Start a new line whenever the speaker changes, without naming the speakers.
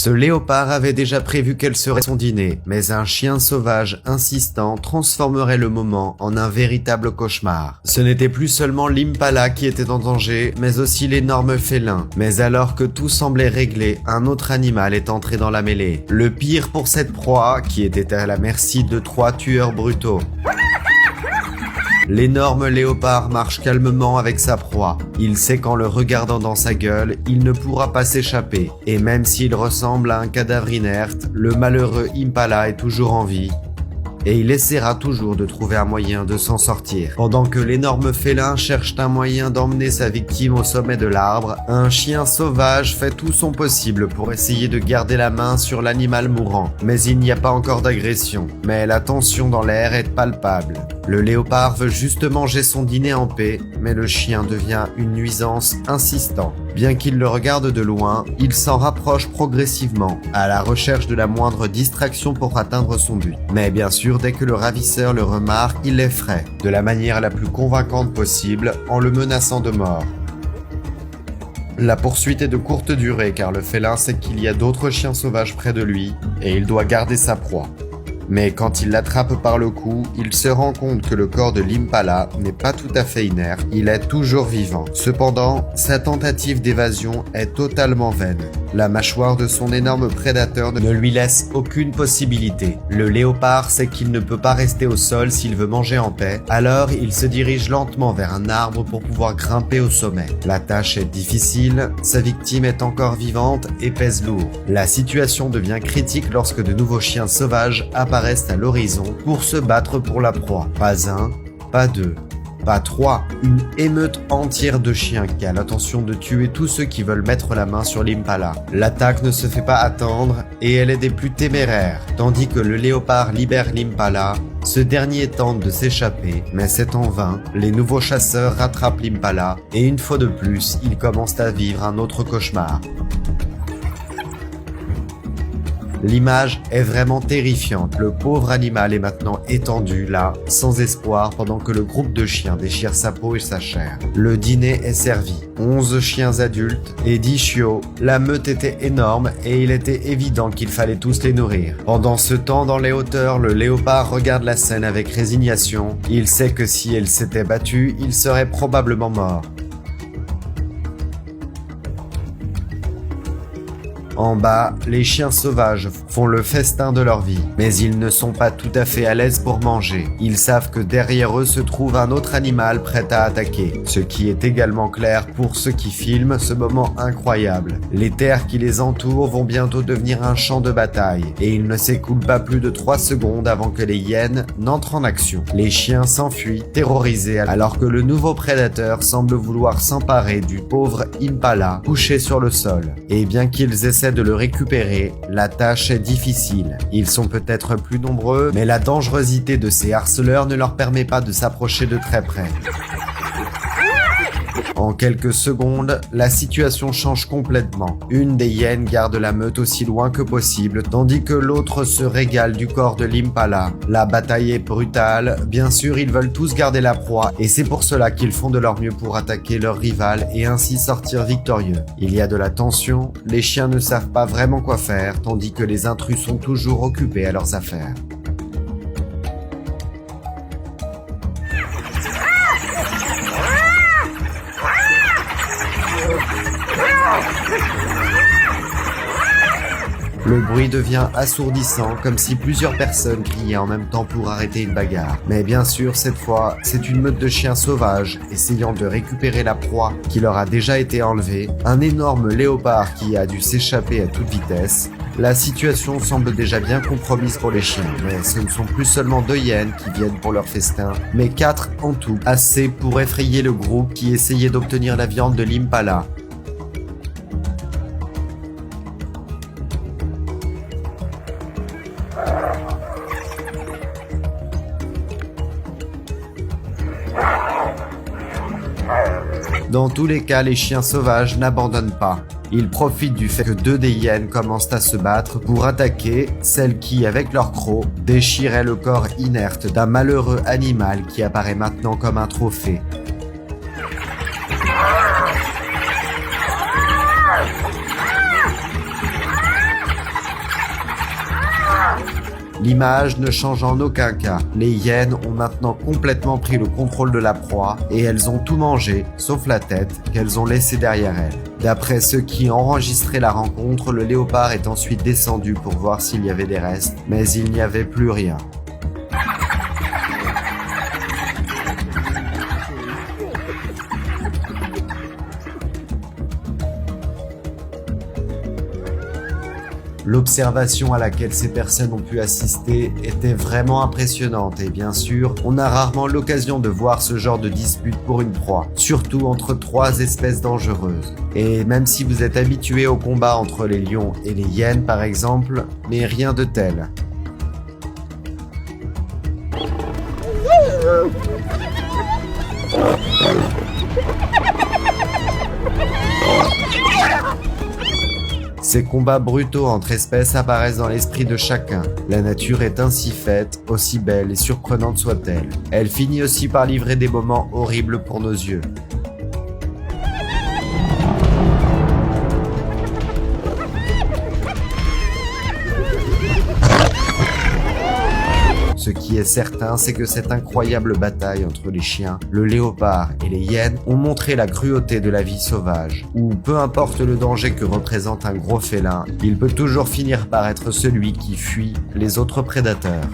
Ce léopard avait déjà prévu quel serait son dîner, mais un chien sauvage insistant transformerait le moment en un véritable cauchemar. Ce n'était plus seulement l'impala qui était en danger, mais aussi l'énorme félin. Mais alors que tout semblait réglé, un autre animal est entré dans la mêlée. Le pire pour cette proie, qui était à la merci de 3 tueurs brutaux. L'énorme léopard marche calmement avec sa proie. Il sait qu'en le regardant dans sa gueule, il ne pourra pas s'échapper. Et même s'il ressemble à un cadavre inerte, le malheureux impala est toujours en vie. Et il essaiera toujours de trouver un moyen de s'en sortir. Pendant que l'énorme félin cherche un moyen d'emmener sa victime au sommet de l'arbre, un chien sauvage fait tout son possible pour essayer de garder la main sur l'animal mourant. Mais il n'y a pas encore d'agression. Mais la tension dans l'air est palpable. Le léopard veut juste manger son dîner en paix, mais le chien devient une nuisance insistante. Bien qu'il le regarde de loin, il s'en rapproche progressivement, à la recherche de la moindre distraction pour atteindre son but. Mais bien sûr, dès que le ravisseur le remarque, il l'effraie, de la manière la plus convaincante possible, en le menaçant de mort. La poursuite est de courte durée car le félin sait qu'il y a d'autres chiens sauvages près de lui, et il doit garder sa proie. Mais quand il l'attrape par le cou, il se rend compte que le corps de l'impala n'est pas tout à fait inerte, il est toujours vivant. Cependant, sa tentative d'évasion est totalement vaine. La mâchoire de son énorme prédateur ne lui laisse aucune possibilité. Le léopard sait qu'il ne peut pas rester au sol s'il veut manger en paix, alors il se dirige lentement vers un arbre pour pouvoir grimper au sommet. La tâche est difficile, sa victime est encore vivante et pèse lourd. La situation devient critique lorsque de nouveaux chiens sauvages apparaissent à l'horizon pour se battre pour la proie. Pas un, pas deux, pas 3, une émeute entière de chiens qui a l'intention de tuer tous ceux qui veulent mettre la main sur l'impala. L'attaque ne se fait pas attendre et elle est des plus téméraires. Tandis que le léopard libère l'impala, ce dernier tente de s'échapper, mais c'est en vain. Les nouveaux chasseurs rattrapent l'impala et une fois de plus, ils commencent à vivre un autre cauchemar. L'image est vraiment terrifiante. Le pauvre animal est maintenant étendu là, sans espoir, pendant que le groupe de chiens déchire sa peau et sa chair. Le dîner est servi. 11 chiens adultes et 10 chiots. La meute était énorme et il était évident qu'il fallait tous les nourrir. Pendant ce temps, dans les hauteurs, le léopard regarde la scène avec résignation. Il sait que si elle s'était battue, il serait probablement mort. En bas, les chiens sauvages font le festin de leur vie, mais ils ne sont pas tout à fait à l'aise pour manger. Ils savent que derrière eux se trouve un autre animal prêt à attaquer, ce qui est également clair pour ceux qui filment ce moment incroyable. Les terres qui les entourent vont bientôt devenir un champ de bataille, et il ne s'écoule pas plus de 3 secondes avant que les hyènes n'entrent en action. Les chiens s'enfuient, terrorisés, alors que le nouveau prédateur semble vouloir s'emparer du pauvre impala couché sur le sol. Et bien qu'ils essaient de le récupérer, la tâche est difficile. Ils sont peut-être plus nombreux, mais la dangerosité de ces harceleurs ne leur permet pas de s'approcher de très près. En quelques secondes, la situation change complètement. Une des hyènes garde la meute aussi loin que possible, tandis que l'autre se régale du corps de l'impala. La bataille est brutale, bien sûr ils veulent tous garder la proie, et c'est pour cela qu'ils font de leur mieux pour attaquer leur rival et ainsi sortir victorieux. Il y a de la tension, les chiens ne savent pas vraiment quoi faire, tandis que les intrus sont toujours occupés à leurs affaires. Le bruit devient assourdissant, comme si plusieurs personnes criaient en même temps pour arrêter une bagarre. Mais bien sûr, cette fois, c'est une meute de chiens sauvages, essayant de récupérer la proie qui leur a déjà été enlevée, un énorme léopard qui a dû s'échapper à toute vitesse. La situation semble déjà bien compromise pour les chiens, mais ce ne sont plus seulement 2 hyènes qui viennent pour leur festin, mais 4 en tout, assez pour effrayer le groupe qui essayait d'obtenir la viande de l'impala. Dans tous les cas, les chiens sauvages n'abandonnent pas. Ils profitent du fait que 2 des hyènes commencent à se battre pour attaquer celles qui, avec leur croc, déchiraient le corps inerte d'un malheureux animal qui apparaît maintenant comme un trophée. L'image ne change en aucun cas. Les hyènes ont maintenant complètement pris le contrôle de la proie et elles ont tout mangé, sauf la tête, qu'elles ont laissée derrière elles. D'après ceux qui ont enregistré la rencontre, le léopard est ensuite descendu pour voir s'il y avait des restes, mais il n'y avait plus rien. L'observation à laquelle ces personnes ont pu assister était vraiment impressionnante et bien sûr, on a rarement l'occasion de voir ce genre de dispute pour une proie, surtout entre trois espèces dangereuses. Et même si vous êtes habitué au combat entre les lions et les hyènes par exemple, mais rien de tel. Ces combats brutaux entre espèces apparaissent dans l'esprit de chacun. La nature est ainsi faite, aussi belle et surprenante soit-elle. Elle finit aussi par livrer des moments horribles pour nos yeux. Ce qui est certain, c'est que cette incroyable bataille entre les chiens, le léopard et les hyènes ont montré la cruauté de la vie sauvage, où peu importe le danger que représente un gros félin, il peut toujours finir par être celui qui fuit les autres prédateurs.